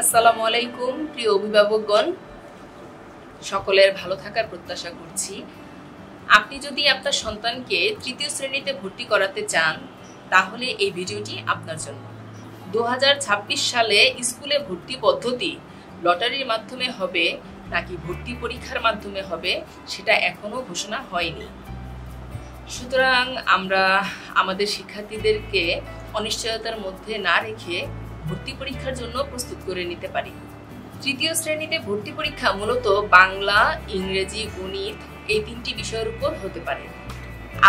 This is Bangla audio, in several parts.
আসসালামু আলাইকুম প্রিয় অভিভাবকগণ, সকলের ভালো থাকার প্রত্যাশা করছি। আপনি যদি আপনার সন্তানকে তৃতীয় শ্রেণীতে ভর্তি করাতে চান তাহলে এই ভিডিওটি আপনার জন্য। 2026 সালে স্কুলে ভর্তি পদ্ধতি লটারির মাধ্যমে হবে নাকি ভর্তি পরীক্ষার মাধ্যমে হবে সেটা এখনো ঘোষণা হয়নি। সুতরাং আমরা আমাদের শিক্ষার্থীদেরকে অনিশ্চয়তার মধ্যে না রেখে ভর্তি পরীক্ষার জন্য প্রস্তুত করে নিতে পারি। তৃতীয় শ্রেণীতে ভর্তি পরীক্ষা মূলত বাংলা, ইংরেজি, গণিত এই তিনটি বিষয়ের উপর হতে পারে।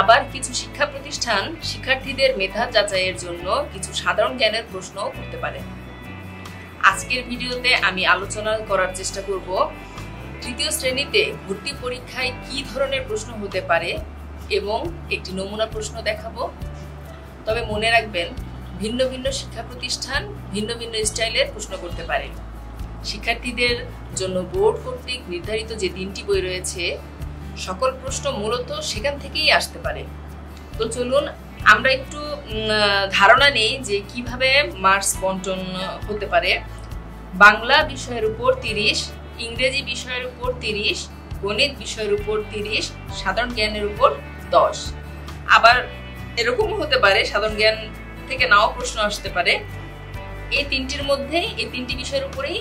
আবার কিছু শিক্ষা প্রতিষ্ঠান শিক্ষার্থীদের মেধা যাচাইয়ের জন্য কিছু সাধারণ জ্ঞানের প্রশ্ন করতে পারে। আজকের ভিডিওতে আমি আলোচনা করার চেষ্টা করব তৃতীয় শ্রেণীতে ভর্তি পরীক্ষায় কি ধরনের প্রশ্ন হতে পারে এবং একটি নমুনা প্রশ্ন দেখাবো। তবে মনে রাখবেন, ভিন্ন ভিন্ন শিক্ষা প্রতিষ্ঠান ভিন্ন ভিন্ন স্টাইলের প্রশ্ন করতে পারে। শিক্ষার্থীদের জন্য বোর্ড কর্তৃক নির্ধারিত যে 3টি বই রয়েছে সকল প্রশ্ন মূলত সেখান থেকেই আসতে পারে। তো চলুন আমরা একটু ধারণা নেই যে কিভাবে মার্কস বন্টন হতে পারে। বাংলা বিষয়ের উপর 30, ইংরেজি বিষয়ের উপর 30, গণিত বিষয়ের উপর 30, সাধারণ জ্ঞানের উপর 10। আবার এরকম হতে পারে সাধারণ জ্ঞান থেকে নাও প্রশ্ন আসতে পারে। এই 3টির মধ্যে এই 3টি বিষয়ের উপরেই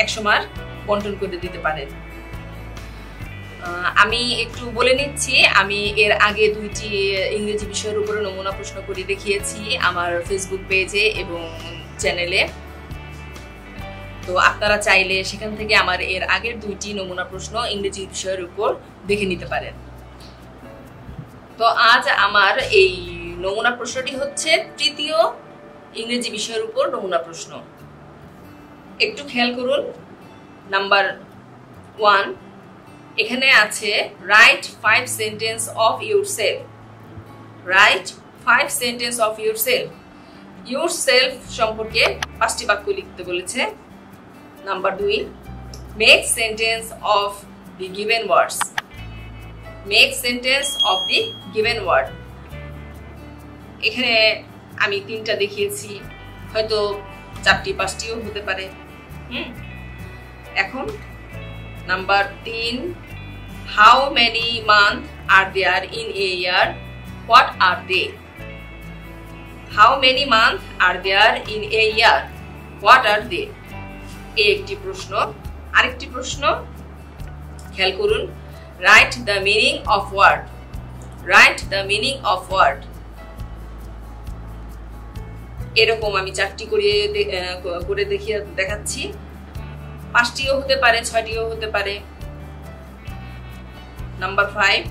100 মার্ক বন্টন করে দিতে পারেন। আমি একটু বলে নিচ্ছি, আমি এর আগে 2টি ইংরেজি বিষয়ের উপরে নমুনা প্রশ্ন করে দেখিয়েছি আমার ফেসবুক পেজে এবং চ্যানেলে। তো আপনারা চাইলে সেখান থেকে আমার এর আগের 2টি নমুনা প্রশ্ন ইংরেজি বিষয়ের উপর দেখে নিতে পারেন। তো আজ আমার এই নমুনা প্রশ্নটি হচ্ছে তৃতীয় ইংরেজি বিষয়ের উপর নমুনা প্রশ্ন। একটু খেয়াল করুন। নাম্বার 1, এখানে আছে write 5 sentence of yourself. Write 5 sentence of yourself. Yourself সম্পর্কে 5টি বাক্য লিখতে বলেছে। Number 2, make sentence of the given words. Make sentence of the given word. এখানে আমি 3টা দেখিয়েছি, হয়তো 4টি 5টিও হতে পারে। এখন number 3, how many month are there in a year, what are they. How many month are there in a year, what are they. এই একটি প্রশ্ন। আরেকটি প্রশ্ন খেয়াল করুন, write the meaning of word. Write the meaning of word. এরকম আমি 4টি করে দেখাচ্ছি। 5টিও হতে পারে, 6টিও হতে পারে। Number 5,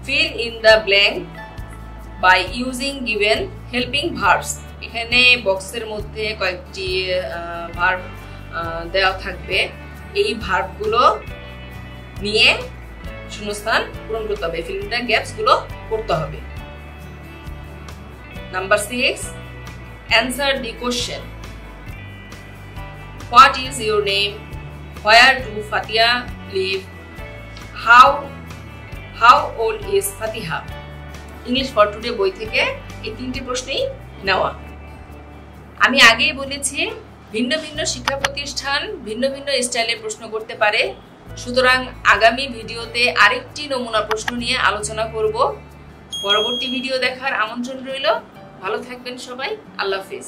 fill in the blank by using given helping verbs। এখানে বক্সের মধ্যে কয়েকটি ভার্ব দেওয়া থাকবে। এই ভার্বগুলো নিয়ে শূন্যস্থান পূরণ করতে হবে, fill in the gaps গুলো করতে হবে। Number 6, answer the question. What is your name? Where do Fatiha live? How old is Fatiha? English for Today বই থেকে এই 3টি প্রশ্নই নেওয়া। আমি আগেই বলেছি ভিন্ন ভিন্ন শিক্ষা প্রতিষ্ঠান ভিন্ন ভিন্ন স্টাইলে প্রশ্ন করতে পারে। সুতরাং আগামী ভিডিওতে আরেকটি নমুনা প্রশ্ন নিয়ে আলোচনা করব। পরবর্তী ভিডিও দেখার আমন্ত্রণ রইল। ভালো থাকবেন সবাই। আল্লাহ হাফেজ।